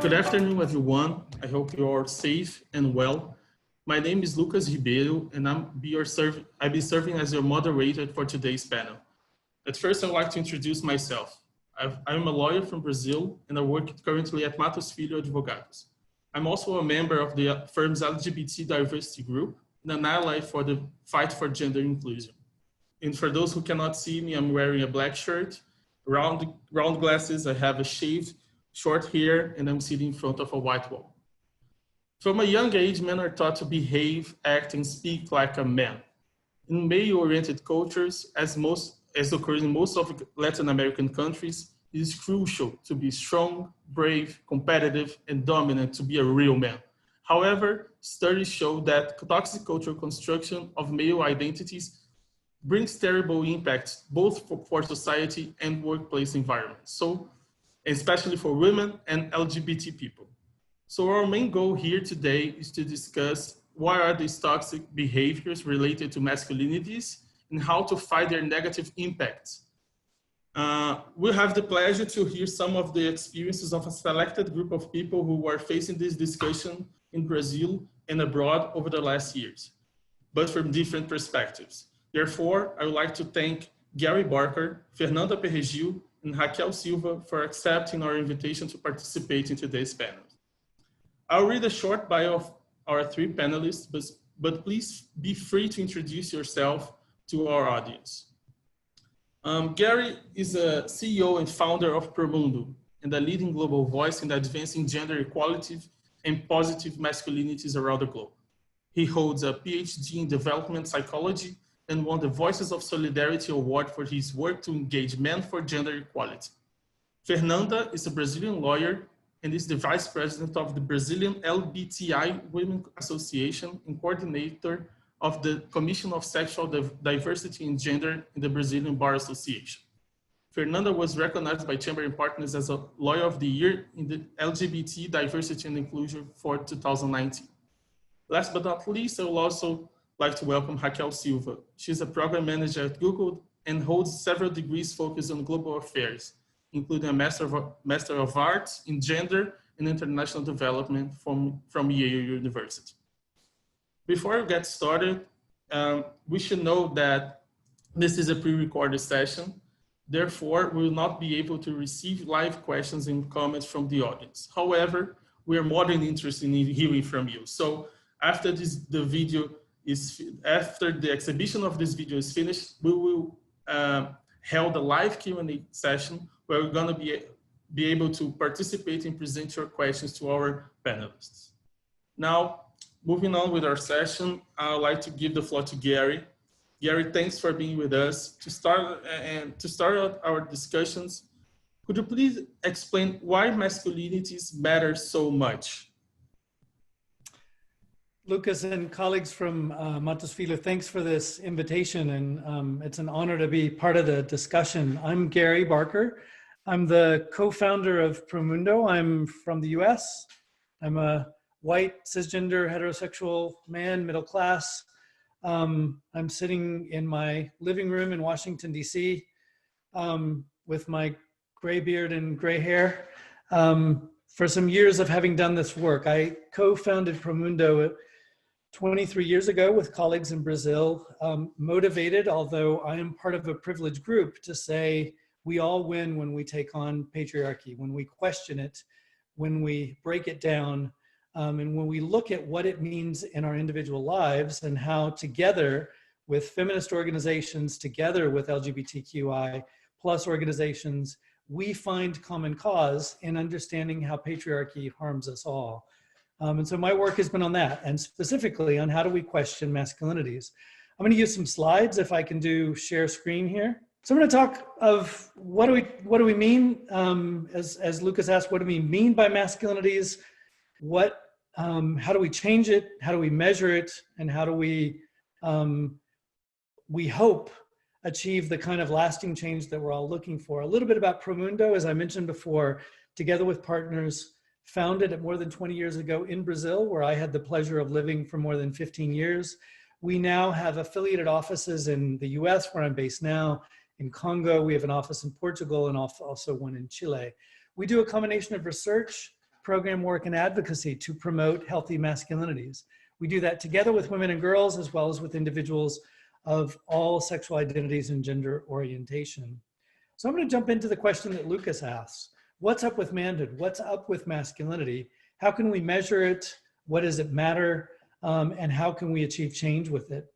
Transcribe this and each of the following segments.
Good afternoon, everyone. I hope you are safe and well. My name is Lucas Ribeiro, and I'll be serving as your moderator for today's panel. At first, I'd like to introduce myself. I'm a lawyer from Brazil, and I work currently at Matos Filho Advogados. I'm also a member of the firm's LGBT diversity group and an ally for the fight for gender inclusion. And for those who cannot see me, I'm wearing a black shirt, round glasses, I have a shaved short hair, and I'm sitting in front of a white wall. From a young age, men are taught to behave, act, and speak like a man. In male-oriented cultures, as occurs in most of Latin American countries, it is crucial to be strong, brave, competitive, and dominant to be a real man. However, studies show that toxic cultural construction of male identities brings terrible impacts both for society and workplace environments. So, especially for women and LGBT people. So our main goal here today is to discuss what are these toxic behaviors related to masculinities and how to fight their negative impacts. We'll have the pleasure to hear some of the experiences of a selected group of people who are facing this discussion in Brazil and abroad over the last years, but from different perspectives. Therefore, I would like to thank Gary Barker, Fernanda Perregil, and Raquel Silva for accepting our invitation to participate in today's panel. I'll read a short bio of our three panelists, but please be free to introduce yourself to our audience. Gary is a CEO and founder of Promundo and a leading global voice in advancing gender equality and positive masculinities around the globe. He holds a PhD in development psychology and won the Voices of Solidarity Award for his work to engage men for gender equality. Fernanda is a Brazilian lawyer and is the vice president of the Brazilian LGBTI Women Association and coordinator of the Commission of Sexual Diversity and Gender in the Brazilian Bar Association. Fernanda was recognized by Chamber and Partners as a Lawyer of the Year in the LGBT Diversity and Inclusion for 2019. Last but not least, I will also like to welcome Raquel Silva. She's a program manager at Google and holds several degrees focused on global affairs, including a Master of Arts in Gender and International Development from Yale University. Before we get started, we should know that this is a pre-recorded session. Therefore, we will not be able to receive live questions and comments from the audience. However, we are more than interested in hearing from you. So after after the exhibition of this video is finished, we will hold a live Q&A session where we're going to be able to participate and present your questions to our panelists. Now, moving on with our session, I would like to give the floor to Gary. Gary, thanks for being with us. To start out our discussions, could you please explain why masculinities matter so much? Lucas and colleagues from Matos Filho, thanks for this invitation, and it's an honor to be part of the discussion. I'm Gary Barker. I'm the co-founder of Promundo. I'm from the US. I'm a white, cisgender, heterosexual man, middle class. I'm sitting in my living room in Washington, DC, with my gray beard and gray hair. For some years of having done this work, I co-founded Promundo 23 years ago with colleagues in Brazil, motivated, although I am part of a privileged group, to say we all win when we take on patriarchy, when we question it, when we break it down, and when we look at what it means in our individual lives and how together with feminist organizations, together with LGBTQI plus organizations, we find common cause in understanding how patriarchy harms us all. And so my work has been on that, and specifically on how do we question masculinities. I'm going to use some slides if I can do share screen here. So I'm going to talk of what do we mean, as Lucas asked, what do we mean by masculinities? How do we change it? How do we measure it? And how do we hope achieve the kind of lasting change that we're all looking for? A little bit about Promundo, as I mentioned before, together with partners, founded more than 20 years ago in Brazil, where I had the pleasure of living for more than 15 years. We now have affiliated offices in the US, where I'm based now, in Congo. We have an office in Portugal and also one in Chile. We do a combination of research, program work and advocacy to promote healthy masculinities. We do that together with women and girls, as well as with individuals of all sexual identities and gender orientation. So I'm going to jump into the question that Lucas asks. What's up with manhood? What's up with masculinity? How can we measure it? What does it matter? And how can we achieve change with it?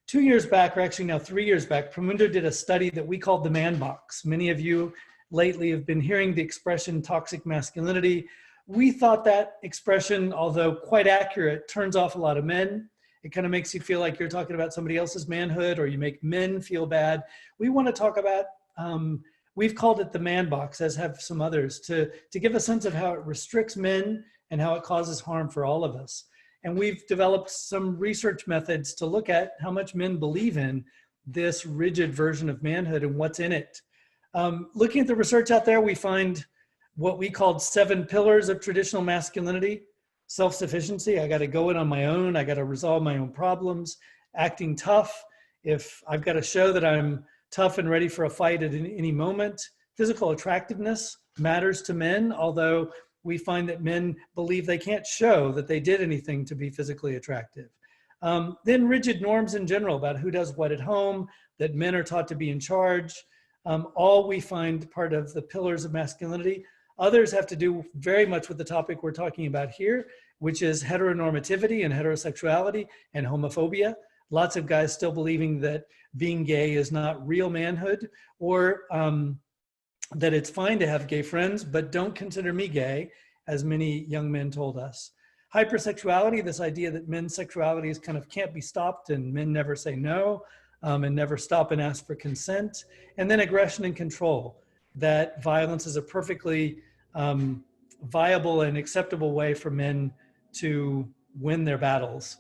2 years back, or actually now 3 years back, Promundo did a study that we called the man box. Many of you lately have been hearing the expression toxic masculinity. We thought that expression, although quite accurate, turns off a lot of men. It kind of makes you feel like you're talking about somebody else's manhood, or you make men feel bad. We want to talk about, we've called it the man box, as have some others, to give a sense of how it restricts men and how it causes harm for all of us. And we've developed some research methods to look at how much men believe in this rigid version of manhood and what's in it. Looking at the research out there, we find what we called 7 pillars of traditional masculinity. Self-sufficiency, I got to go it on my own. I got to resolve my own problems. Acting tough, if I've got to show that I'm tough and ready for a fight at any moment. Physical attractiveness matters to men, although we find that men believe they can't show that they did anything to be physically attractive. Then rigid norms in general about who does what at home, that men are taught to be in charge. All we find part of the pillars of masculinity. Others have to do very much with the topic we're talking about here, which is heteronormativity and heterosexuality and homophobia. Lots of guys still believing that being gay is not real manhood, or that it's fine to have gay friends, but don't consider me gay, as many young men told us. Hypersexuality, this idea that men's sexuality is kind of can't be stopped and men never say no, and never stop and ask for consent. And then aggression and control, that violence is a perfectly viable and acceptable way for men to win their battles.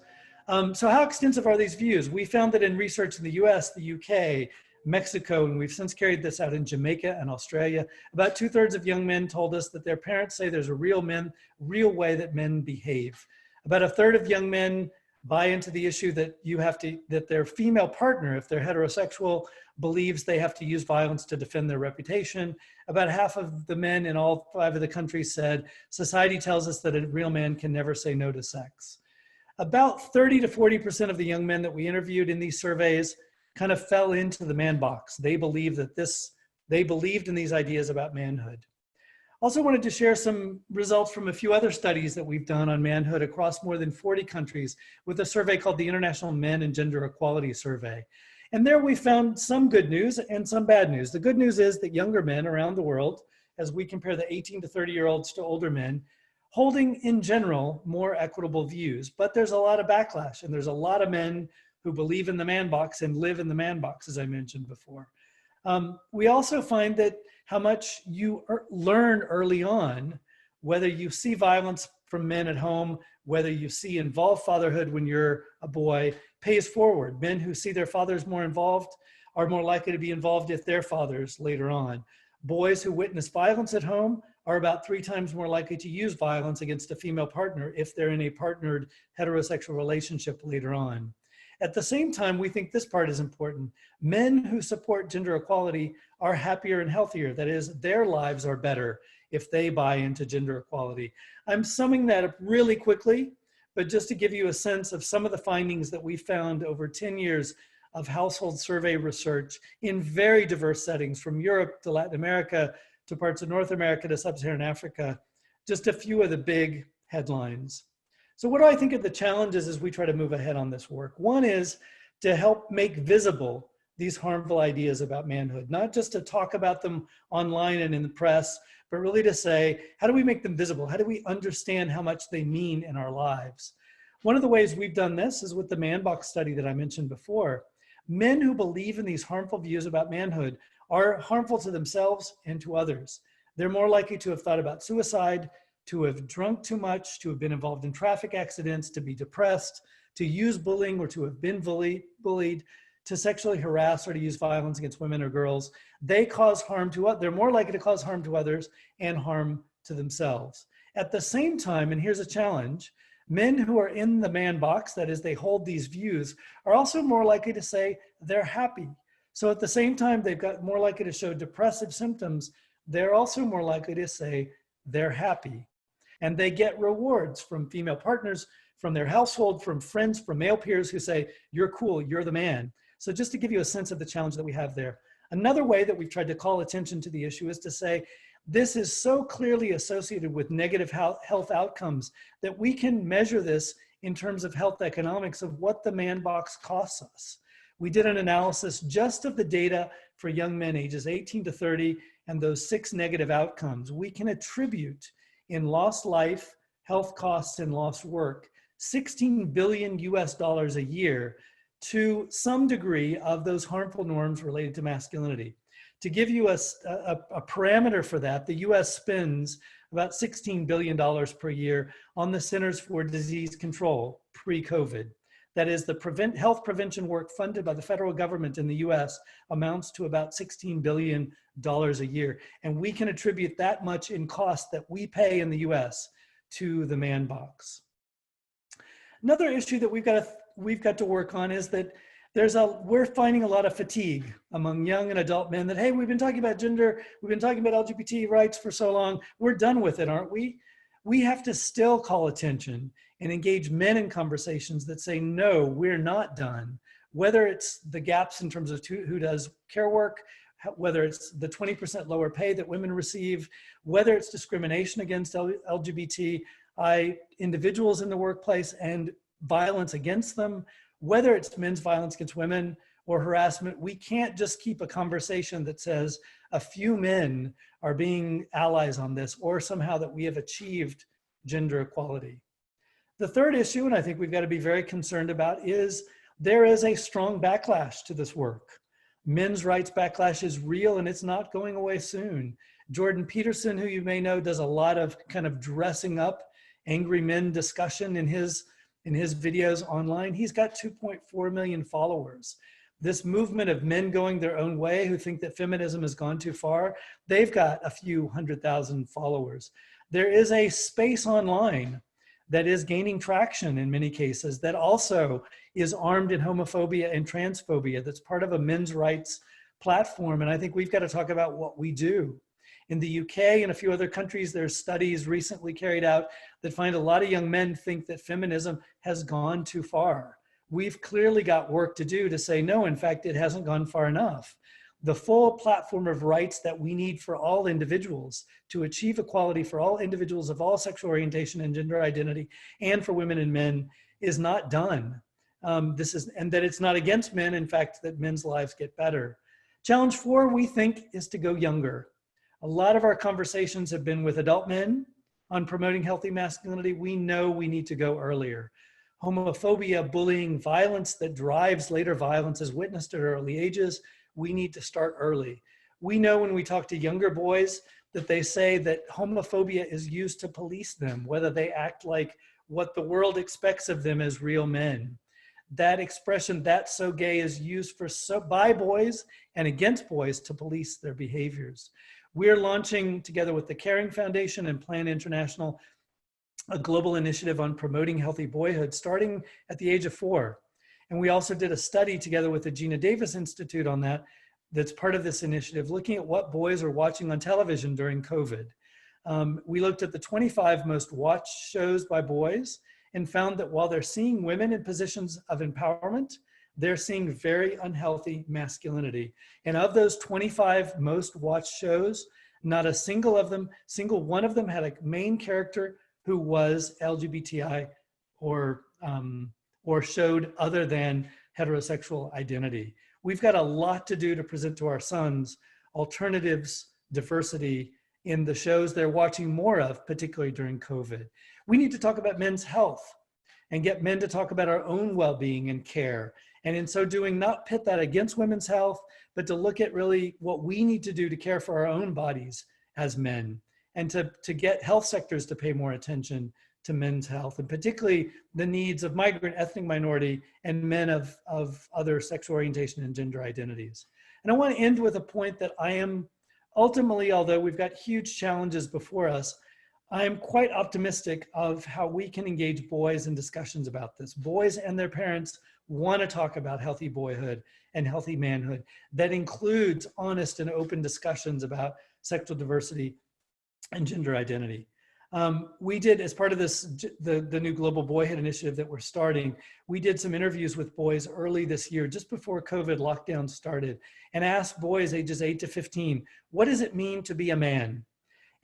So how extensive are these views? We found that in research in the US, the UK, Mexico, and we've since carried this out in Jamaica and Australia, about 2/3 of young men told us that their parents say there's a real way that men behave. About 1/3 of young men buy into the issue that that their female partner, if they're heterosexual, believes they have to use violence to defend their reputation. About half of the men in all 5 of the countries said, society tells us that a real man can never say no to sex. About 30 to 40% of the young men that we interviewed in these surveys kind of fell into the man box. They believed in these ideas about manhood. Also wanted to share some results from a few other studies that we've done on manhood across more than 40 countries with a survey called the International Men and Gender Equality Survey. And there we found some good news and some bad news. The good news is that younger men around the world, as we compare the 18 to 30-year-olds to older men, holding in general more equitable views, but there's a lot of backlash, and there's a lot of men who believe in the man box and live in the man box, as I mentioned before. We also find that how much you learn early on, whether you see violence from men at home, whether you see involved fatherhood when you're a boy, pays forward. Men who see their fathers more involved are more likely to be involved with their fathers later on. Boys who witness violence at home are about 3 times more likely to use violence against a female partner if they're in a partnered heterosexual relationship later on. At the same time, we think this part is important. Men who support gender equality are happier and healthier. That is, their lives are better if they buy into gender equality. I'm summing that up really quickly, but just to give you a sense of some of the findings that we found over 10 years of household survey research in very diverse settings, from Europe to Latin America to parts of North America to Sub-Saharan Africa, just a few of the big headlines. So what do I think of the challenges as we try to move ahead on this work? One is to help make visible these harmful ideas about manhood, not just to talk about them online and in the press, but really to say, how do we make them visible? How do we understand how much they mean in our lives? One of the ways we've done this is with the Man Box study that I mentioned before. Men who believe in these harmful views about manhood are harmful to themselves and to others. They're more likely to have thought about suicide, to have drunk too much, to have been involved in traffic accidents, to be depressed, to use bullying or to have been bullied, to sexually harass or to use violence against women or girls. They cause harm to others. They're more likely to cause harm to others and harm to themselves. At the same time, and here's a challenge, men who are in the man box, that is, they hold these views, are also more likely to say they're happy. So at the same time, they've got more likely to show depressive symptoms. They're also more likely to say they're happy. And they get rewards from female partners, from their household, from friends, from male peers who say, you're cool, you're the man. So just to give you a sense of the challenge that we have there. Another way that we've tried to call attention to the issue is to say, this is so clearly associated with negative health outcomes that we can measure this in terms of health economics of what the man box costs us. We did an analysis just of the data for young men ages 18 to 30 and those 6 negative outcomes. We can attribute in lost life, health costs, and lost work, $16 billion a year to some degree of those harmful norms related to masculinity. To give you a parameter for that, the US spends about $16 billion per year on the Centers for Disease Control pre-COVID. That is, the health prevention work funded by the federal government in the US amounts to about $16 billion a year. And we can attribute that much in cost that we pay in the US to the man box. Another issue that we've got to work on is that we're finding a lot of fatigue among young and adult men that, hey, we've been talking about gender, we've been talking about LGBT rights for so long, we're done with it, aren't we? We have to still call attention and engage men in conversations that say, no, we're not done. Whether it's the gaps in terms of who does care work, whether it's the 20% lower pay that women receive, whether it's discrimination against LGBTI individuals in the workplace and violence against them, whether it's men's violence against women or harassment, we can't just keep a conversation that says a few men are being allies on this or somehow that we have achieved gender equality. The third issue, and I think we've got to be very concerned about, is there is a strong backlash to this work. Men's rights backlash is real and it's not going away soon. Jordan Peterson, who you may know, does a lot of kind of dressing up angry men discussion in his videos online. He's got 2.4 million followers. This movement of men going their own way who think that feminism has gone too far, they've got a few 100,000 followers. There is a space online that is gaining traction in many cases that also is armed in homophobia and transphobia that's part of a men's rights platform. And I think we've got to talk about what we do. In the UK and a few other countries, there's studies recently carried out that find a lot of young men think that feminism has gone too far. We've clearly got work to do to say, no, in fact, it hasn't gone far enough. The full platform of rights that we need for all individuals to achieve equality for all individuals of all sexual orientation and gender identity and for women and men is not done. And that it's not against men, in fact, that men's lives get better. Challenge 4, we think, is to go younger. A lot of our conversations have been with adult men on promoting healthy masculinity. We know we need to go earlier. Homophobia, bullying, violence that drives later violence is witnessed at early ages. We need to start early. We know when we talk to younger boys that they say that homophobia is used to police them, whether they act like what the world expects of them as real men. That expression, "that's so gay," is used by boys and against boys to police their behaviors. We're launching, together with the Caring Foundation and Plan International, a global initiative on promoting healthy boyhood starting at the age of 4. And we also did a study together with the Gina Davis Institute on that's part of this initiative, looking at what boys are watching on television during COVID. We looked at the 25 most watched shows by boys and found that while they're seeing women in positions of empowerment, they're seeing very unhealthy masculinity. And of those 25 most watched shows, not a single one of them had a main character who was LGBTI or showed other than heterosexual identity. We've got a lot to do to present to our sons alternatives, diversity in the shows they're watching more of, particularly during COVID. We need to talk about men's health and get men to talk about our own well-being and care. And in so doing, not pit that against women's health, but to look at really what we need to do to care for our own bodies as men and to get health sectors to pay more attention to men's health, and particularly the needs of migrant, ethnic minority, and men of other sexual orientation and gender identities. And I want to end with a point that I am ultimately, although we've got huge challenges before us, I am quite optimistic of how we can engage boys in discussions about this. Boys and their parents want to talk about healthy boyhood and healthy manhood. That includes honest and open discussions about sexual diversity and gender identity. We did, as part of this, the new Global Boyhood Initiative that we're starting, we did some interviews with boys early this year, just before COVID lockdown started, and asked boys ages 8 to 15, what does it mean to be a man?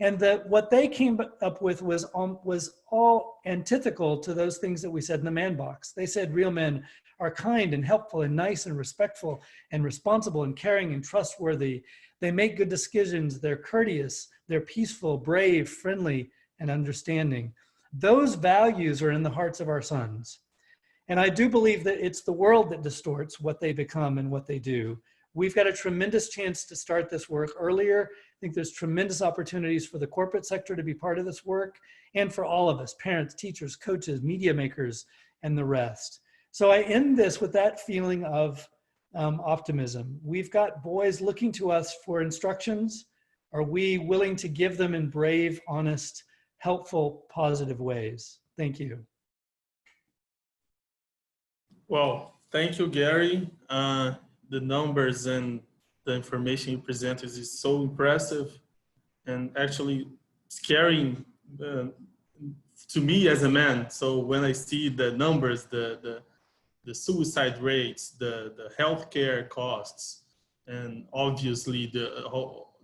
And what they came up with was all antithetical to those things that we said in the man box. They said real men are kind and helpful and nice and respectful and responsible and caring and trustworthy. They make good decisions. They're courteous. They're peaceful, brave, friendly, and understanding. Those values are in the hearts of our sons. And I do believe that it's the world that distorts what they become and what they do. We've got a tremendous chance to start this work earlier. I think there's tremendous opportunities for the corporate sector to be part of this work, and for all of us, parents, teachers, coaches, media makers, and the rest. So I end this with that feeling of optimism. We've got boys looking to us for instructions. Are we willing to give them in brave, honest, helpful, positive ways? Thank you. Well, thank you, Gary. The numbers and the information you presented is so impressive and actually scary to me as a man. So when I see the numbers, the suicide rates, the healthcare costs, and obviously all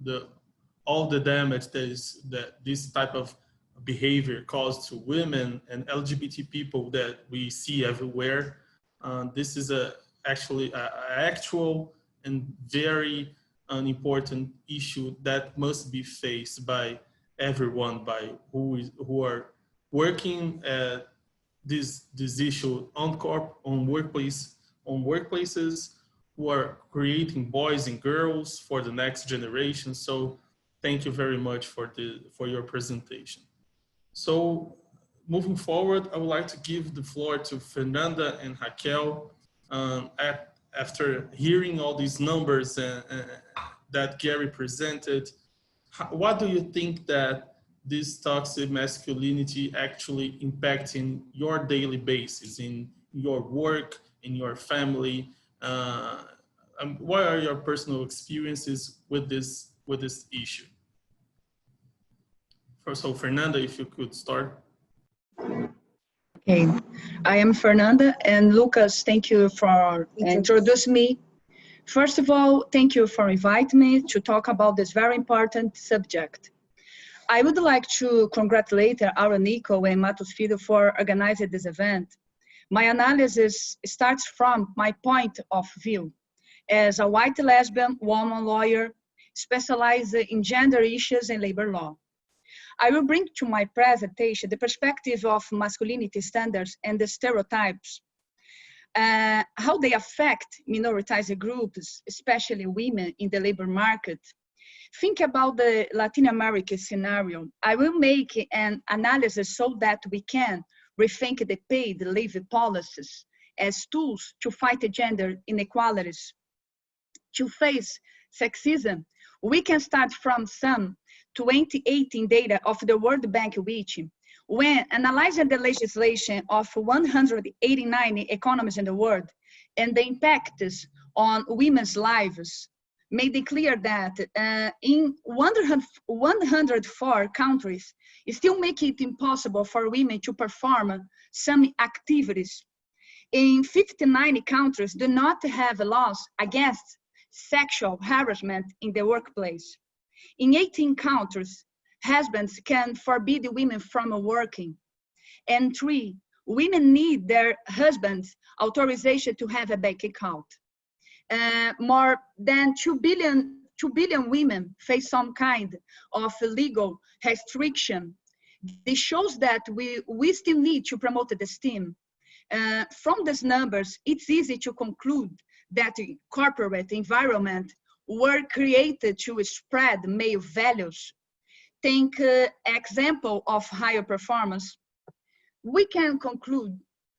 the damage that this type of behavior caused to women and LGBT people that we see everywhere, this is actually an actual and very important issue that must be faced by everyone, by who are working at this issue on workplaces, who are creating boys and girls for the next generation. So thank you very much for your presentation. So moving forward, I would like to give the floor to Fernanda and Raquel. After hearing all these numbers that Gary presented, what do you think that this toxic masculinity actually impacting your daily basis, in your work, in your family? What are your personal experiences with this issue? First of all, Fernanda, if you could start. Okay, I am Fernanda, and Lucas, thank you for introducing me. First of all, thank you for inviting me to talk about this very important subject. I would like to congratulate our Nico and Matos Filho for organizing this event. My analysis starts from my point of view as a white lesbian woman lawyer specialized in gender issues and labor law. I will bring to my presentation the perspective of masculinity standards and the stereotypes, how they affect minoritized groups, especially women in the labor market. Think about the Latin American scenario. I will make an analysis so that we can rethink the paid leave policies as tools to fight gender inequalities. To face sexism, we can start from some 2018 data of the World Bank, which, when analyzing the legislation of 189 economies in the world and the impacts on women's lives, made it clear that in 104 countries, it still make it impossible for women to perform some activities. In 59 countries, do not have laws against sexual harassment in the workplace. In 18 countries, husbands can forbid women from working. And 3, women need their husband's authorization to have a bank account. More than 2 billion women face some kind of legal restriction. This shows that we still need to promote the STEAM. From these numbers, it's easy to conclude that the corporate environment were created to spread male values. Think example of higher performance. We can conclude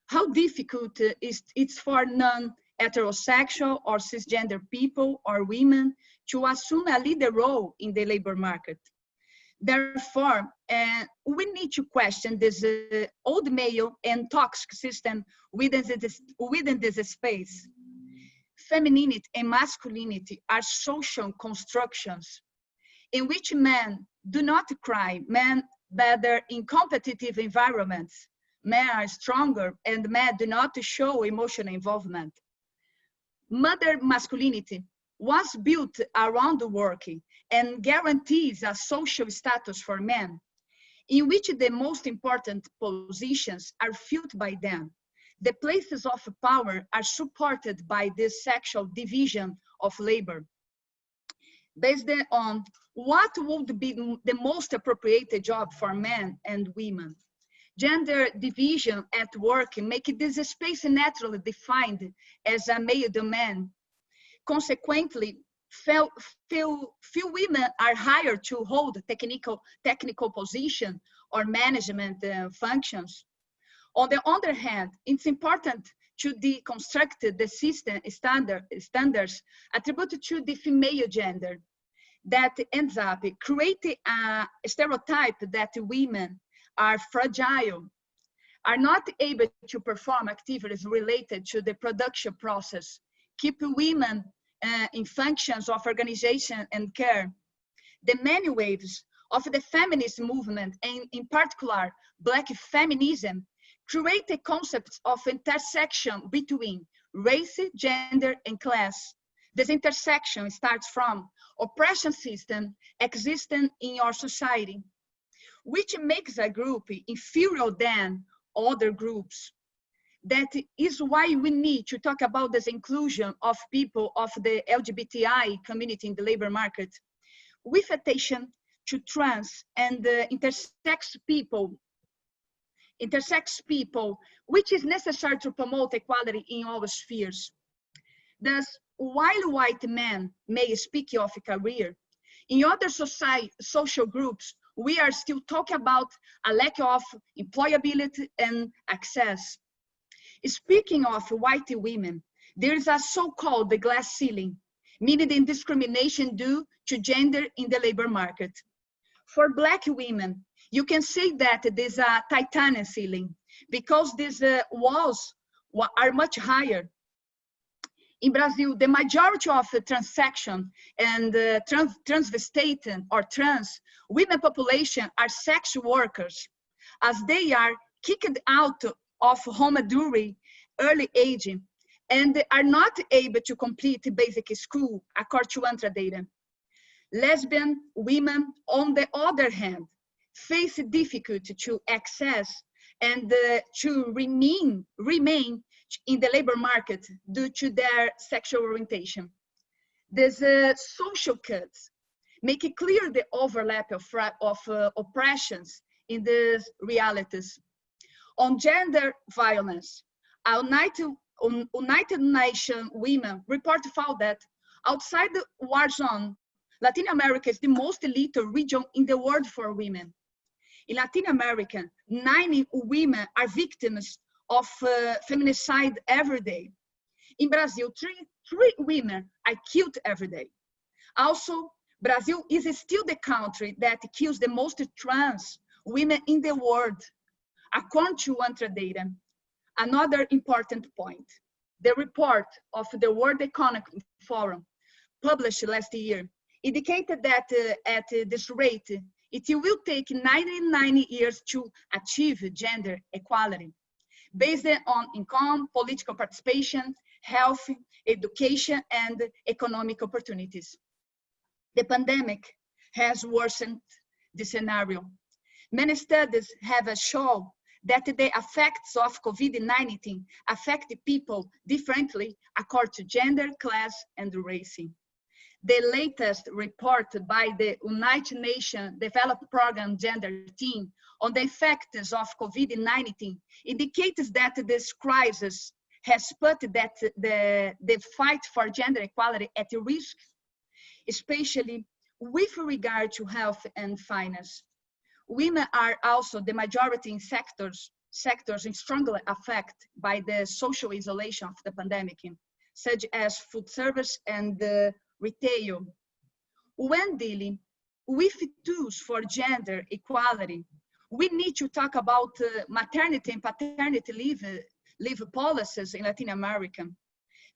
how difficult it's for non-heterosexual or cisgender people or women to assume a leader role in the labor market. Therefore, we need to question this old male and toxic system within this space. Femininity and masculinity are social constructions in which men do not cry, men better in competitive environments. Men are stronger and men do not show emotional involvement. Mother masculinity was built around the work and guarantees a social status for men, in which the most important positions are filled by them. The places of power are supported by this sexual division of labor. Based on what would be the most appropriate job for men and women. Gender division at work make this space naturally defined as a male domain. Consequently, few women are hired to hold technical position or management functions. On the other hand, it's important to deconstruct the system standards attributed to the female gender that ends up creating a stereotype that women are fragile, are not able to perform activities related to the production process, keep women in functions of organization and care. The many waves of the feminist movement, and in particular, Black feminism, create a concept of intersection between race, gender, and class. This intersection starts from oppression system existing in your society, which makes a group inferior than other groups. That is why we need to talk about this inclusion of people of the LGBTI community in the labor market, with attention to trans and intersex people, which is necessary to promote equality in all spheres. Thus, while white men may speak of a career, in other social groups, we are still talking about a lack of employability and access. Speaking of white women, there is a so-called glass ceiling, meaning the discrimination due to gender in the labor market. For Black women, you can say that there's a titanium ceiling because these walls are much higher. In Brazil, the majority of the transaction and transvestite or trans women population are sex workers, as they are kicked out of home during early age and are not able to complete basic school according to ANTRA data. Lesbian women, on the other hand, face difficulty to access and to remain in the labor market due to their sexual orientation. These social cuts make it clear the overlap of oppressions in these realities. On gender violence, United Nations Women report found that outside the war zone, Latin America is the most lethal region in the world for women. In Latin America, 90 women are victims of feminicide every day. In Brazil, three women are killed every day. Also, Brazil is still the country that kills the most trans women in the world, according to ANTRA data. Another important point, the report of the World Economic Forum published last year indicated that at this rate, it will take 99 years to achieve gender equality, based on income, political participation, health, education, and economic opportunities. The pandemic has worsened the scenario. Many studies have shown that the effects of COVID-19 affect people differently according to gender, class, and race. The latest report by the United Nations Development Program Gender Team on the effects of COVID-19 indicates that this crisis has put the fight for gender equality at risk, especially with regard to health and finance. Women are also the majority in sectors strongly affected by the social isolation of the pandemic, such as food service and retail. When dealing with tools for gender equality, we need to talk about maternity and paternity leave policies in Latin America.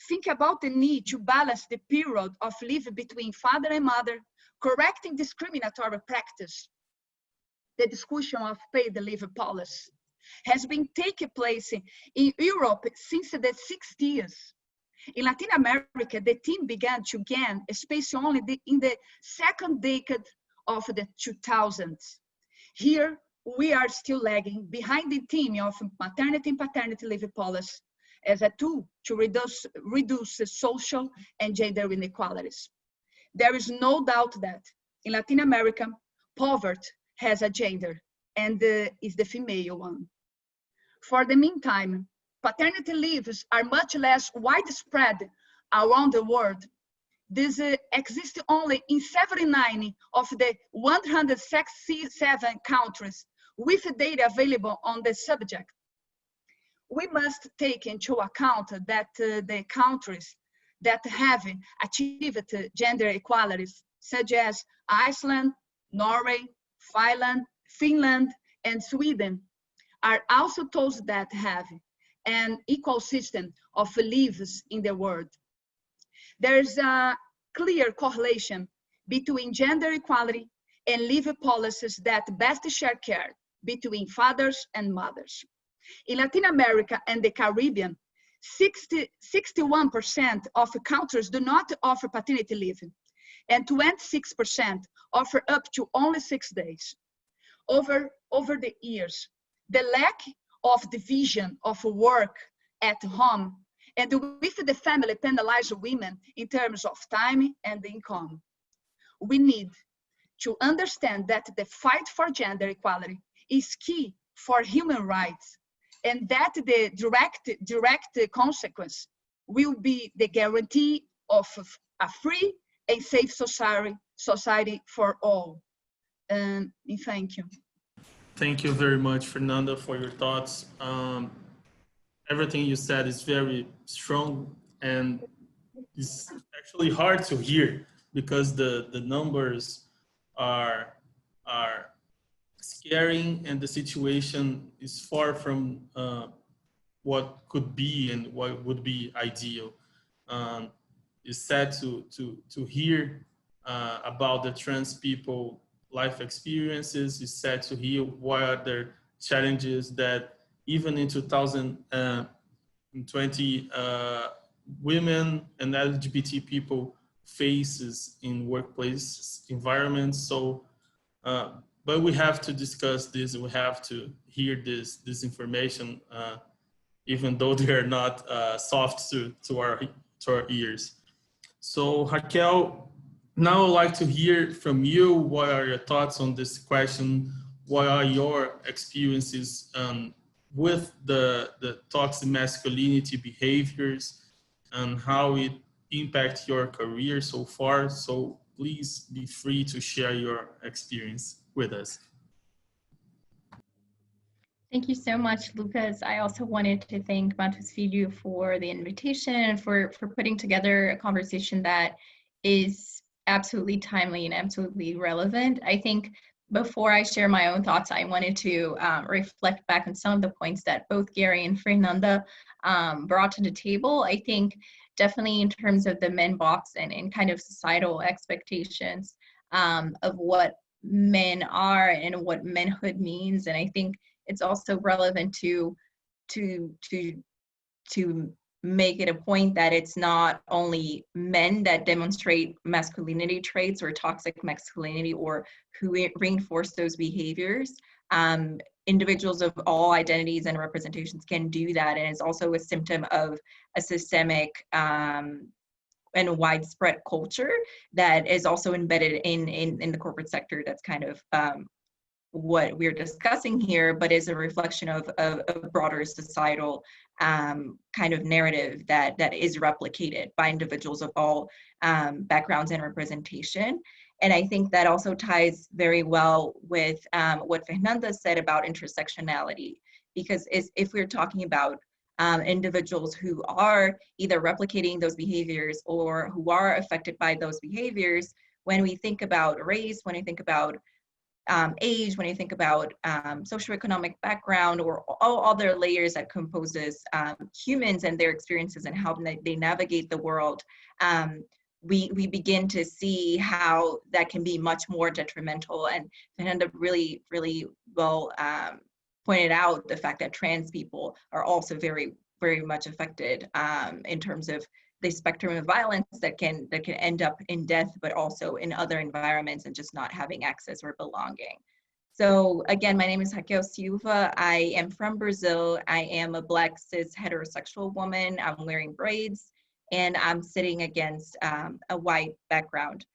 Think about the need to balance the period of leave between father and mother, correcting discriminatory practice. the discussion of paid leave policy has been taking place in Europe since the 60s. In Latin America, the theme began to gain space only in the second decade of the 2000s. Here, we are still lagging behind the theme of maternity and paternity leave policy as a tool to reduce social and gender inequalities. There is no doubt that in Latin America, poverty has a gender and is the female one. For the meantime, paternity leaves are much less widespread around the world. This exists only in 79 of the 167 countries with data available on the subject. We must take into account that the countries that have achieved gender equalities, such as Iceland, Norway, Finland, and Sweden, are also those that have an equal system of leaves in the world. There's a clear correlation between gender equality and leave policies that best share care between fathers and mothers. In Latin America and the Caribbean, 61% of countries do not offer paternity leave, and 26% offer up to only 6 days. Over the years, the lack of division of work at home and with the family penalize women in terms of time and income. We need to understand that the fight for gender equality is key for human rights, and that the direct consequence will be the guarantee of a free and safe society for all. And thank you. Thank you very much, Fernanda, for your thoughts. Everything you said is very strong and it's actually hard to hear because the numbers are scaring and the situation is far from what could be and what would be ideal. It's sad to hear about the trans people life experiences. It's sad to hear what are the challenges that even in 2020 women and LGBT people faces in workplace environments. So, but we have to discuss this. We have to hear this information, even though they are not soft to our ears. So Raquel, now I'd like to hear from you. What are your thoughts on this question? What are your experiences with the toxic masculinity behaviors and how it impacts your career so far? So please be free to share your experience with us. Thank you so much, Lucas. I also wanted to thank Matos Filho for the invitation and for putting together a conversation that is absolutely timely and absolutely relevant. I think before I share my own thoughts, I wanted to reflect back on some of the points that both Gary and Fernanda brought to the table. I think definitely in terms of the men box and kind of societal expectations of what men are and what manhood means. And I think it's also relevant to make it a point that it's not only men that demonstrate masculinity traits or toxic masculinity or who reinforce those behaviors. Individuals of all identities and representations can do that, and it's also a symptom of a systemic and widespread culture that is also embedded in the corporate sector. That's kind of what we're discussing here, but is a reflection of a broader societal kind of narrative that is replicated by individuals of all backgrounds and representation. And I think that also ties very well with what Fernanda said about intersectionality, because if we're talking about individuals who are either replicating those behaviors or who are affected by those behaviors, when we think about race, when we think about age, when you think about socioeconomic background or all other layers that composes humans and their experiences and how they navigate the world, we begin to see how that can be much more detrimental, and Fernanda really well pointed out the fact that trans people are also very much affected in terms of the spectrum of violence that can end up in death, but also in other environments and just not having access or belonging. So again, my name is Raquel Silva. I am from Brazil. I am a Black cis heterosexual woman. I'm wearing braids, and I'm sitting against a white background.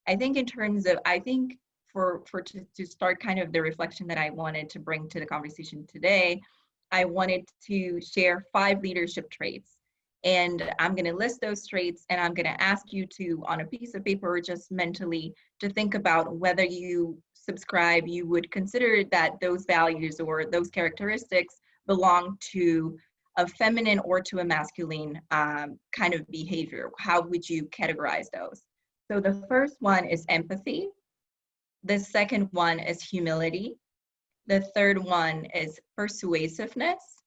I think in terms of, to start kind of the reflection that I wanted to bring to the conversation today, I wanted to share 5 leadership traits. And I'm going to list those traits, and I'm going to ask you to, on a piece of paper or just mentally, to think about whether you subscribe, you would consider that those values or those characteristics belong to a feminine or to a masculine kind of behavior. How would you categorize those? So the first one is empathy. The second one is humility. The third one is persuasiveness.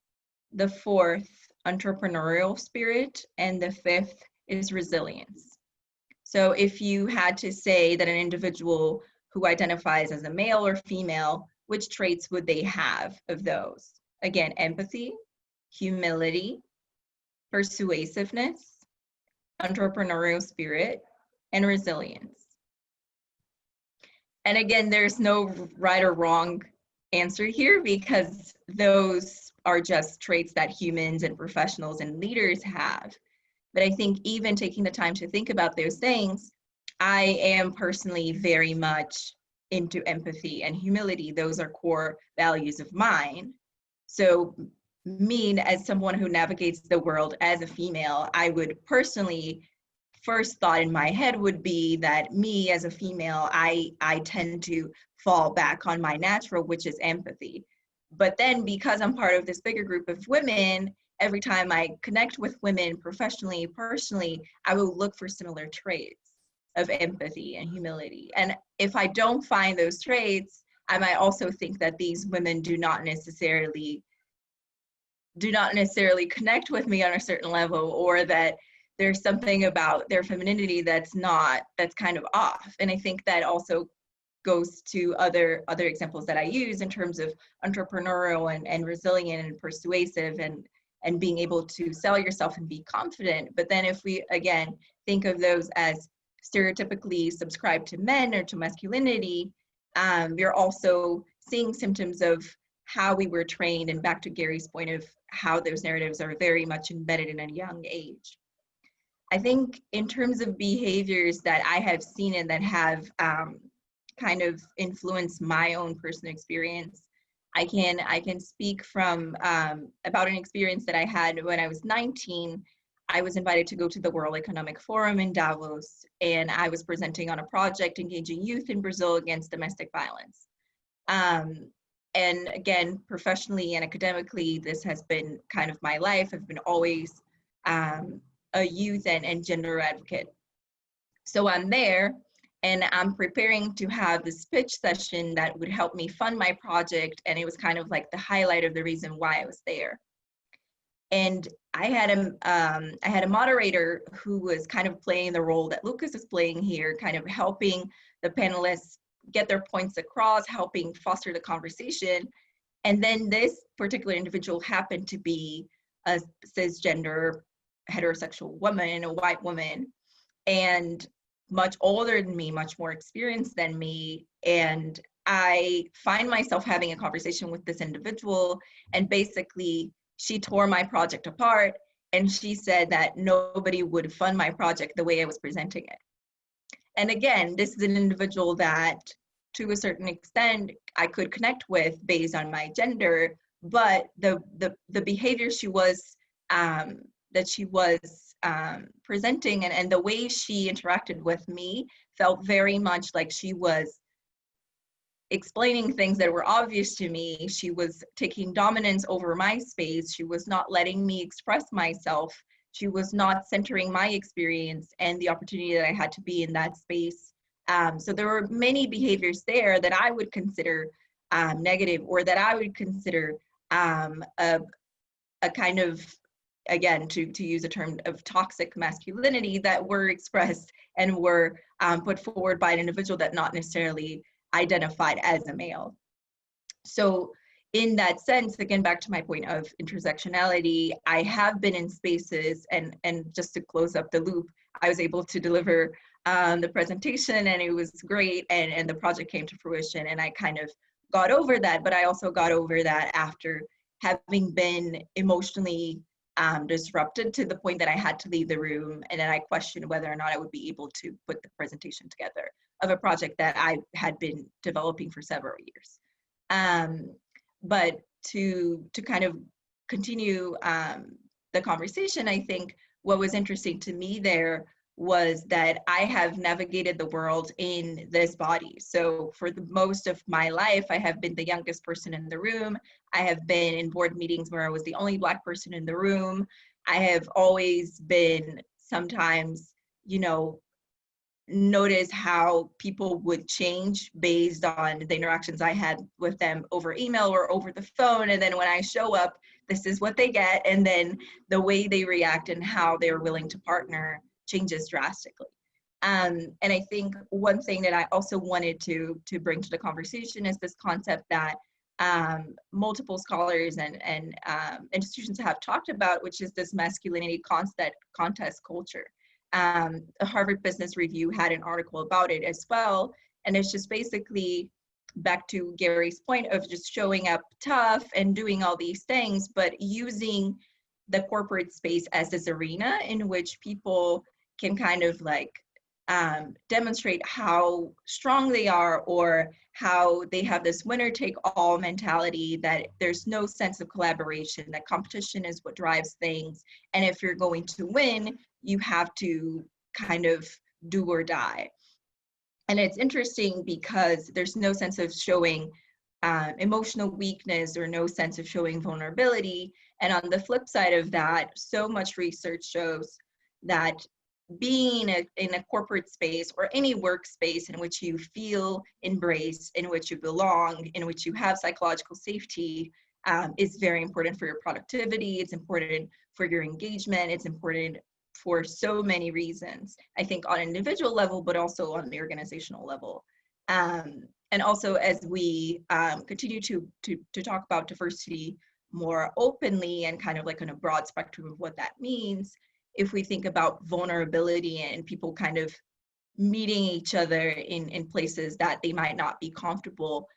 The fourth, entrepreneurial spirit. And the fifth is resilience. So if you had to say that an individual who identifies as a male or female, which traits would they have of those? Again, empathy, humility, persuasiveness, entrepreneurial spirit, and resilience. And again, there's no right or wrong answer here, because those are just traits that humans and professionals and leaders have. But I think even taking the time to think about those things, I am personally very much into empathy and humility. Those are core values of mine. So me, as someone who navigates the world as a female, I would personally, first thought in my head would be that me as a female, I tend to fall back on my natural, which is empathy. But then because I'm part of this bigger group of women, every time I connect with women professionally, personally, I will look for similar traits of empathy and humility. And if I don't find those traits, I might also think that these women do not necessarily connect with me on a certain level, or that there's something about their femininity that's kind of off. And I think that also goes to other examples that I use in terms of entrepreneurial and resilient and persuasive and being able to sell yourself and be confident. But then if we, again, think of those as stereotypically subscribed to men or to masculinity, you're also seeing symptoms of how we were trained, and back to Gary's point of how those narratives are very much embedded in a young age. I think in terms of behaviors that I have seen and that have kind of influenced my own personal experience, I can speak from about an experience that I had when I was 19. I was invited to go to the World Economic Forum in Davos, and I was presenting on a project engaging youth in Brazil against domestic violence. And again, professionally and academically, this has been kind of my life. I've been always a youth and gender advocate. So I'm there, and I'm preparing to have this pitch session that would help me fund my project, and it was kind of like the highlight of the reason why I was there. And I had a moderator who was kind of playing the role that Lucas is playing here, kind of helping the panelists get their points across, helping foster the conversation. And then this particular individual happened to be a cisgender heterosexual woman, a white woman, and much older than me, much more experienced than me. And I find myself having a conversation with this individual, and basically she tore my project apart, and she said that nobody would fund my project the way I was presenting it. And again, this is an individual that to a certain extent I could connect with based on my gender, but the behavior she was presenting and the way she interacted with me felt very much like she was explaining things that were obvious to me. She was taking dominance over my space. She was not letting me express myself. She was not centering my experience and the opportunity that I had to be in that space. So there were many behaviors there that I would consider negative, or that I would consider a kind of again, to use a term of toxic masculinity, that were expressed and were put forward by an individual that not necessarily identified as a male. So in that sense, again, back to my point of intersectionality, I have been in spaces, and just to close up the loop, I was able to deliver the presentation, and it was great, and the project came to fruition, and I kind of got over that. But I also got over that after having been emotionally disrupted to the point that I had to leave the room, and then I questioned whether or not I would be able to put the presentation together of a project that I had been developing for several years. But to kind of continue the conversation, I think what was interesting to me there was that I have navigated the world in this body. So for the most of my life, I have been the youngest person in the room. I have been in board meetings where I was the only Black person in the room. I have always been sometimes, you know, notice how people would change based on the interactions I had with them over email or over the phone. And then when I show up, this is what they get. And then the way they react and how they're willing to partner changes drastically. And I think one thing that I also wanted to bring to the conversation is this concept that multiple scholars and institutions have talked about, which is this masculinity contest culture. The Harvard Business Review had an article about it as well. And it's just basically back to Gary's point of just showing up tough and doing all these things, but using the corporate space as this arena in which people can kind of like demonstrate how strong they are, or how they have this winner take all mentality, that there's no sense of collaboration, that competition is what drives things. And if you're going to win, you have to kind of do or die. And it's interesting because there's no sense of showing emotional weakness or no sense of showing vulnerability. And on the flip side of that, so much research shows that being in a corporate space or any workspace in which you feel embraced, in which you belong, in which you have psychological safety, is very important for your productivity. It's important for your engagement. It's important for so many reasons, I think on an individual level, but also on the organizational level. And also as we continue to talk about diversity more openly and kind of like on a broad spectrum of what that means, if we think about vulnerability and people kind of meeting each other in places that they might not be comfortable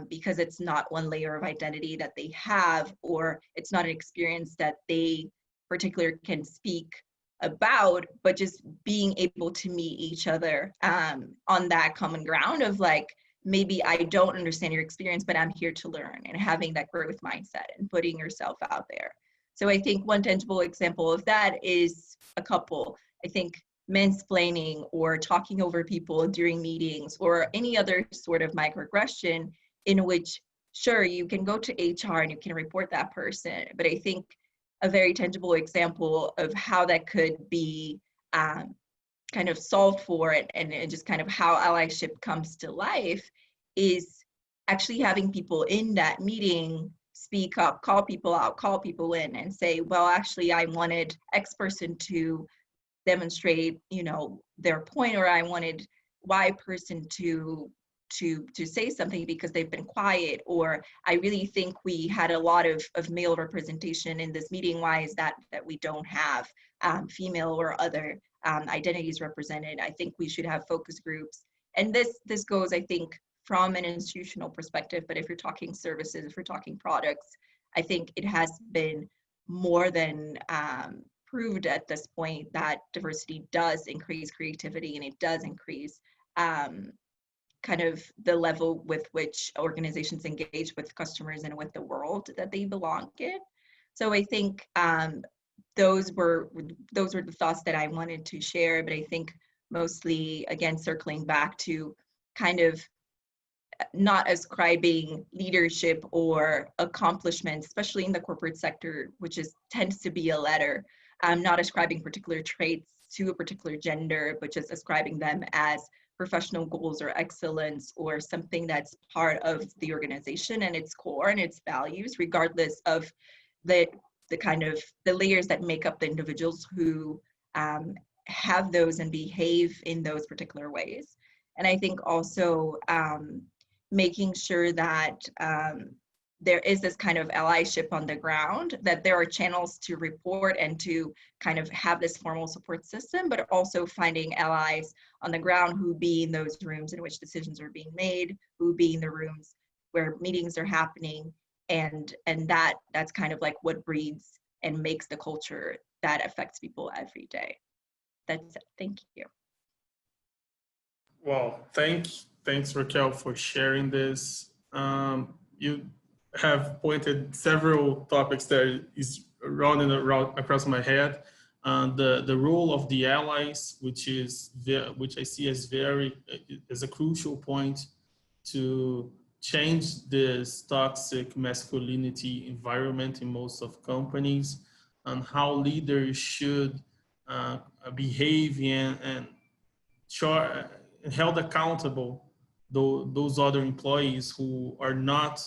because it's not one layer of identity that they have, or it's not an experience that they particularly can speak about, but just being able to meet each other on that common ground of like, maybe I don't understand your experience, but I'm here to learn, and having that growth mindset and putting yourself out there. So I think one tangible example of that is a couple. I think mansplaining or talking over people during meetings or any other sort of microaggression in which, sure, you can go to HR and you can report that person, but I think a very tangible example of how that could be kind of solved for it and just kind of how allyship comes to life is actually having people in that meeting speak up, call people out, call people in and say, well, actually, I wanted X person to demonstrate, you know, their point, or I wanted Y person to say something because they've been quiet, or I really think we had a lot of male representation in this meeting. Why is that we don't have female or other identities represented? I think we should have focus groups. And this goes, I think, from an institutional perspective, but if you're talking services, if you're talking products, I think it has been more than proved at this point that diversity does increase creativity, and it does increase kind of the level with which organizations engage with customers and with the world that they belong in. So I think those were the thoughts that I wanted to share, but I think mostly, again, circling back to kind of not ascribing leadership or accomplishments, especially in the corporate sector, which tends to be a ladder, not ascribing particular traits to a particular gender, but just ascribing them as professional goals or excellence or something that's part of the organization and its core and its values, regardless of the the layers that make up the individuals who have those and behave in those particular ways. And I think also making sure that there is this kind of allyship on the ground, that there are channels to report and to kind of have this formal support system, but also finding allies on the ground who be in those rooms in which decisions are being made, who be in the rooms where meetings are happening, and that's kind of like what breeds and makes the culture that affects people every day. That's it. Thank you. Well, thanks Raquel for sharing this. You have pointed several topics that is running around across my head. The role of the allies, which I see as a crucial point to change this toxic masculinity environment in most of companies, and how leaders should behave and held accountable those other employees who are not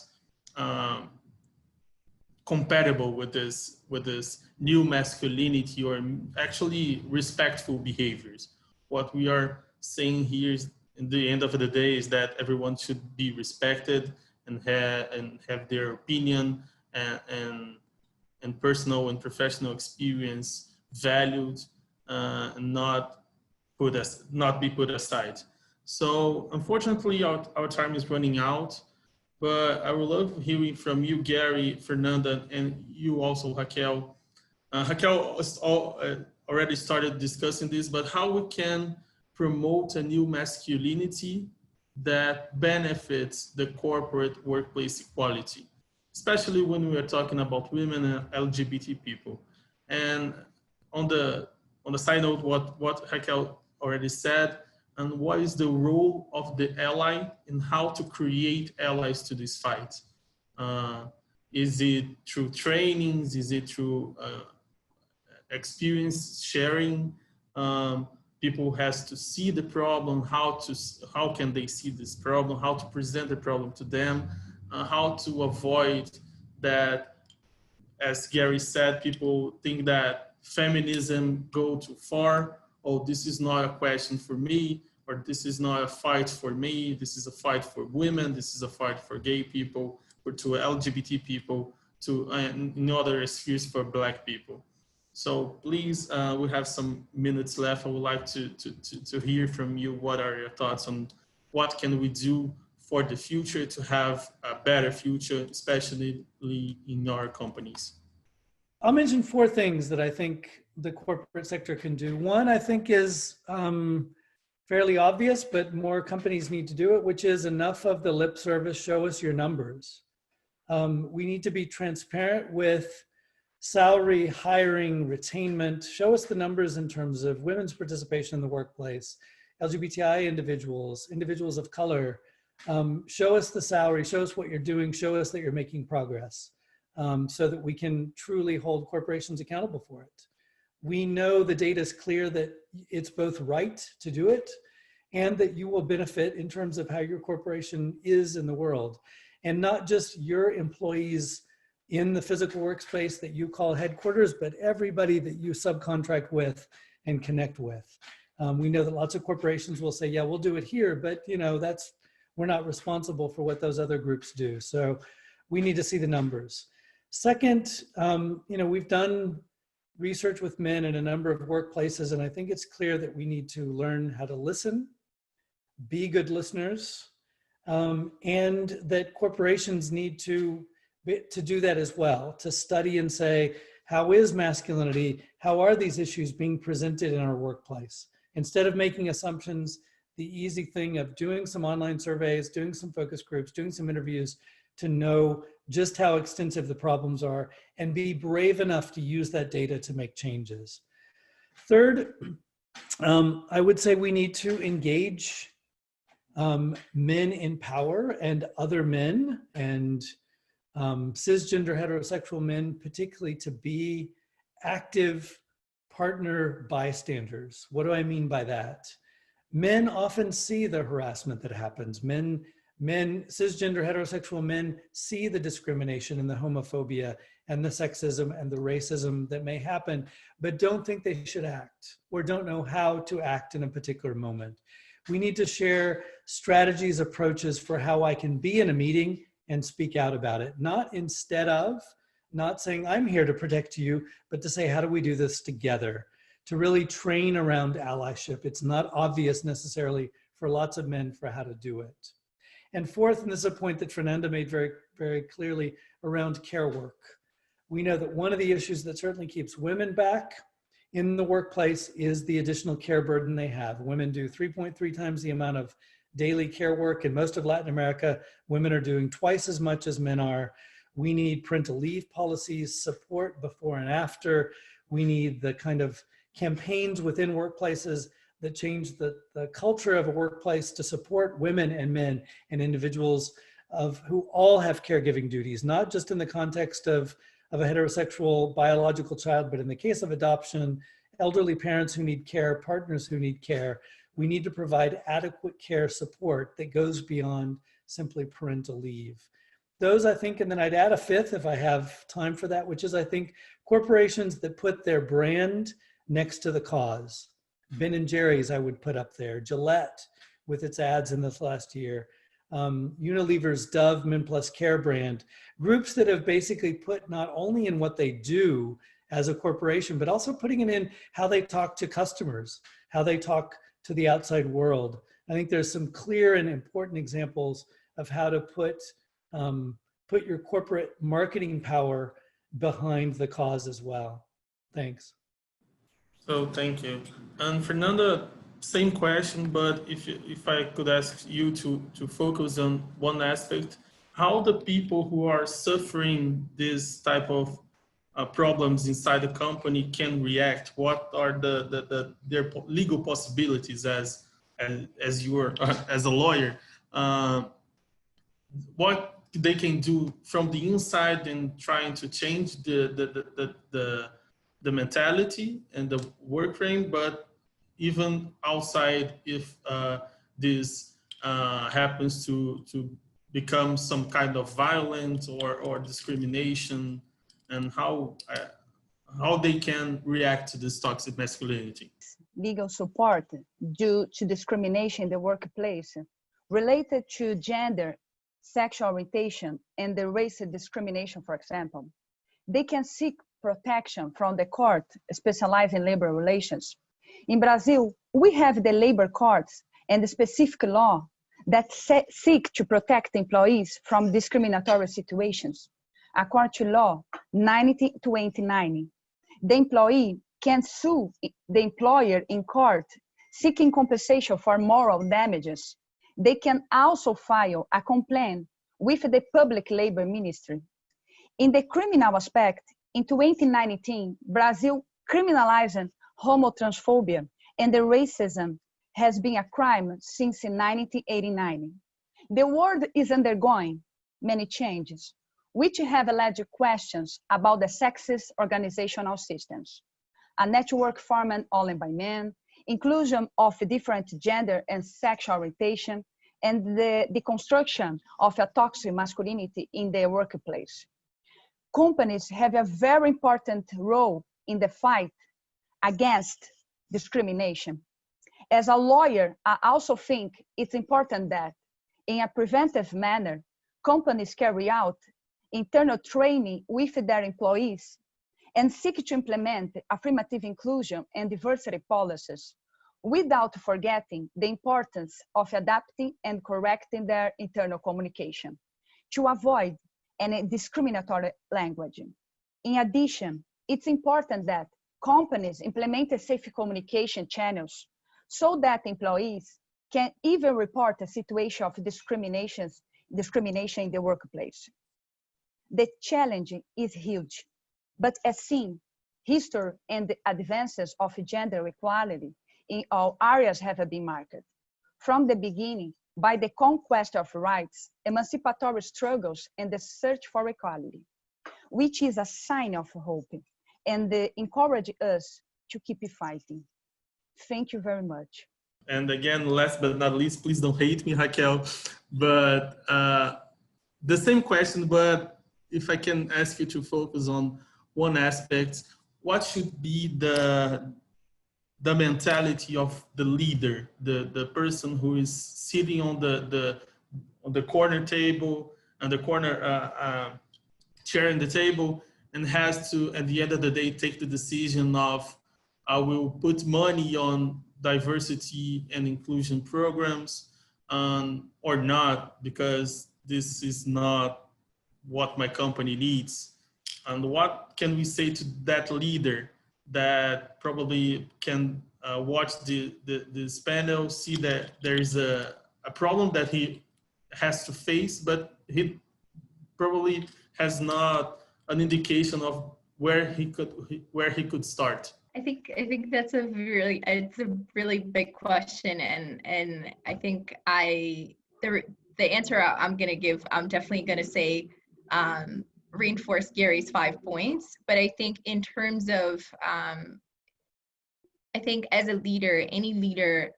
compatible with this new masculinity, or actually respectful behaviors. What we are saying here is, in the end of the day, is that everyone should be respected and have their opinion and personal and professional experience valued, and not be put aside. So unfortunately, our time is running out, but I would love hearing from you, Gary, Fernanda, and you also, Raquel. Raquel already started discussing this, but how we can promote a new masculinity that benefits the corporate workplace equality, especially when we are talking about women and LGBT people. And on the side note, what Raquel already said, and what is the role of the ally and how to create allies to this fight? Is it through trainings? Is it through experience sharing? People has to see the problem, how can they see this problem, how to present the problem to them, how to avoid that. As Gary said, people think that feminism go too far. Oh, this is not a question for me, or this is not a fight for me. This is a fight for women. This is a fight for gay people, or to LGBT people, to in other spheres for Black people. So please, we have some minutes left. I would like to hear from you. What are your thoughts on what can we do for the future to have a better future, especially in our companies? I'll mention 4 things that I think the corporate sector can do. One, I think, is fairly obvious, but more companies need to do it, which is enough of the lip service, show us your numbers. We need to be transparent with salary, hiring, retainment. Show us the numbers in terms of women's participation in the workplace, LGBTI individuals of color. Show us the salary, show us what you're doing, show us that you're making progress, so that we can truly hold corporations accountable for it. We know the data is clear that it's both right to do it and that you will benefit in terms of how your corporation is in the world. And not just your employees in the physical workspace that you call headquarters, but everybody that you subcontract with and connect with. We know that lots of corporations will say, yeah, we'll do it here, but we're not responsible for what those other groups do. So we need to see the numbers. Second, we've done research with men in a number of workplaces, and I think it's clear that we need to learn how to listen, be good listeners, and that corporations need to do that as well, to study and say, how is masculinity? How are these issues being presented in our workplace? Instead of making assumptions, the easy thing of doing some online surveys, doing some focus groups, doing some interviews to know just how extensive the problems are and be brave enough to use that data to make changes. Third, I would say we need to engage men in power and other men and cisgender heterosexual men, particularly, to be active partner bystanders. What do I mean by that? Men often see the harassment that happens. Men Men, cisgender heterosexual men, see the discrimination and the homophobia and the sexism and the racism that may happen, but don't think they should act or don't know how to act in a particular moment. We need to share strategies, approaches for how I can be in a meeting and speak out about it, not instead of, not saying I'm here to protect you, but to say, how do we do this together? To really train around allyship. It's not obvious necessarily for lots of men for how to do it. And fourth, and this is a point that Fernanda made very, very clearly, around care work. We know that one of the issues that certainly keeps women back in the workplace is the additional care burden they have. Women do 3.3 times the amount of daily care work. In most of Latin America, women are doing twice as much as men are. We need parental leave policies, support before and after. We need the kind of campaigns within workplaces that change the culture of a workplace to support women and men and individuals who all have caregiving duties, not just in the context of a heterosexual biological child, but in the case of adoption, elderly parents who need care, partners who need care. We need to provide adequate care support that goes beyond simply parental leave. Those, I think, and then I'd add a fifth if I have time for that, which is, I think, corporations that put their brand next to the cause. Ben & Jerry's I would put up there, Gillette with its ads in this last year, Unilever's Dove Men Plus Care brand, groups that have basically put not only in what they do as a corporation, but also putting it in how they talk to customers, how they talk to the outside world. I think there's some clear and important examples of how to put your corporate marketing power behind the cause as well. Thanks. So thank you. And Fernanda, same question, but if I could ask you to focus on one aspect, how the people who are suffering this type of problems inside the company can react? What are their legal possibilities as you are as a lawyer? What they can do from the inside in trying to change the mentality and the work frame, but even outside, if this happens to become some kind of violence or discrimination, and how they can react to this toxic masculinity. Legal support due to discrimination in the workplace related to gender, sexual orientation, and the race discrimination, for example. They can seek protection from the court specialized in labor relations. In Brazil, we have the labor courts and the specific law that seek to protect employees from discriminatory situations. According to law 90/2090, the employee can sue the employer in court seeking compensation for moral damages. They can also file a complaint with the public labor ministry. In the criminal aspect, in 2019, Brazil criminalized homotransphobia, and the racism has been a crime since 1989. The world is undergoing many changes, which have led to questions about the sexist organizational systems. A network formed only by men, inclusion of different gender and sexual orientation, and the deconstruction of a toxic masculinity in the workplace. Companies have a very important role in the fight against discrimination. As a lawyer, I also think it's important that in a preventive manner, companies carry out internal training with their employees and seek to implement affirmative inclusion and diversity policies without forgetting the importance of adapting and correcting their internal communication to avoid any discriminatory language. In addition, it's important that companies implement safe communication channels so that employees can even report a situation of discrimination in the workplace. The challenge is huge, but as seen, history and the advances of gender equality in all areas have been marked. From the beginning, by the conquest of rights, emancipatory struggles, and the search for equality, which is a sign of hope and encourage us to keep fighting. Thank you very much. And again, last but not least, please don't hate me, Raquel. But the same question, but if I can ask you to focus on one aspect, what should be the mentality of the leader, the person who is sitting on the corner table and the corner chair in the table and has to, at the end of the day, take the decision of I will put money on diversity and inclusion programs or not, because this is not what my company needs. And what can we say to that leader that probably can watch this panel, see that there is a problem that he has to face, but he probably has not an indication of where he could start? I think that's a really big question, and I think the answer I'm gonna give, I'm definitely gonna say reinforce Gary's 5 points. But I think in terms of I think as a leader, any leader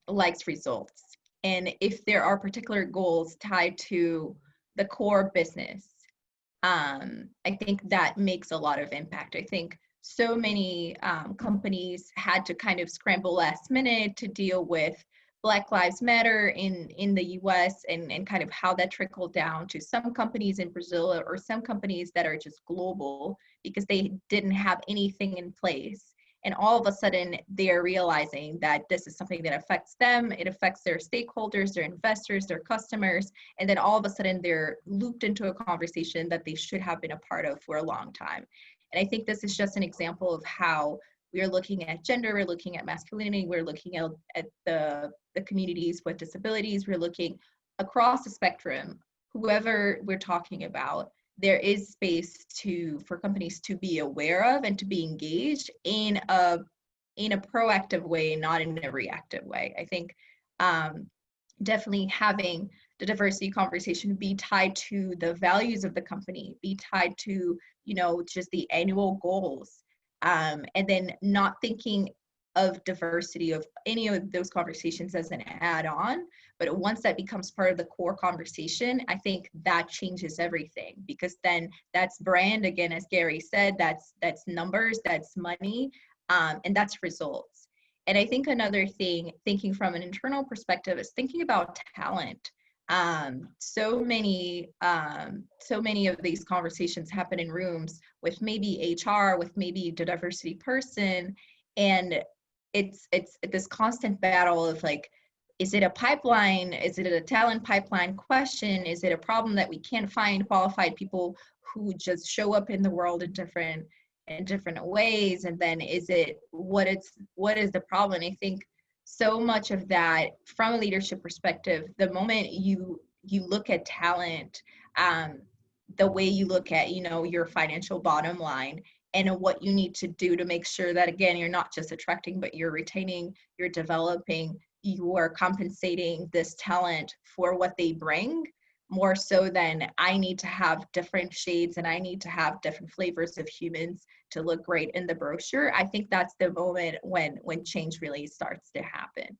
likes results, and if there are particular goals tied to the core business, I think that makes a lot of impact. I think so many companies had to kind of scramble last minute to deal with Black Lives Matter in the US and kind of how that trickled down to some companies in Brazil or some companies that are just global because they didn't have anything in place. And all of a sudden, they are realizing that this is something that affects them. It affects their stakeholders, their investors, their customers. And then all of a sudden, they're looped into a conversation that they should have been a part of for a long time. And I think this is just an example of how we are looking at gender, we're looking at masculinity, we're looking at the communities with disabilities, we're looking across the spectrum, whoever we're talking about. There is space for companies to be aware of and to be engaged in a proactive way, not in a reactive way. I think definitely having the diversity conversation be tied to the values of the company, be tied to, just the annual goals, and then not thinking of diversity of any of those conversations as an add-on, but once that becomes part of the core conversation, I think that changes everything, because then that's brand, again, as Gary said, that's numbers, that's money, and that's results. And I think another thing, thinking from an internal perspective, is thinking about talent. So many of these conversations happen in rooms with maybe HR, with maybe the diversity person, and it's this constant battle of like, is it a pipeline? Is it a talent pipeline question? Is it a problem that we can't find qualified people who just show up in the world in different ways? And then what is the problem? I think so much of that from a leadership perspective, the moment you look at talent, the way you look at, your financial bottom line, and what you need to do to make sure that, again, you're not just attracting, but you're retaining, you're developing, you are compensating this talent for what they bring, more so than I need to have different shades and I need to have different flavors of humans to look great in the brochure. I think that's the moment when change really starts to happen.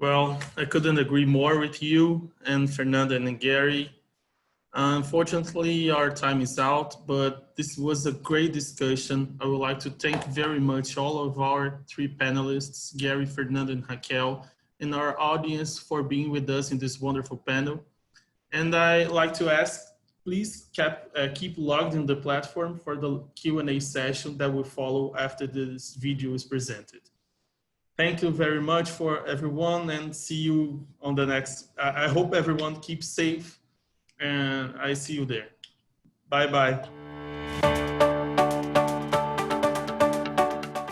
Well, I couldn't agree more with you and Fernanda and Gary. Unfortunately, our time is out, but this was a great discussion. I would like to thank very much all of our 3 panelists, Gary, Fernanda, and Raquel, and our audience for being with us in this wonderful panel. And I'd like to ask, please keep logged in the platform for the Q&A session that will follow after this video is presented. Thank you very much for everyone, and see you on the next. I hope everyone keeps safe, and I see you there. Bye-bye.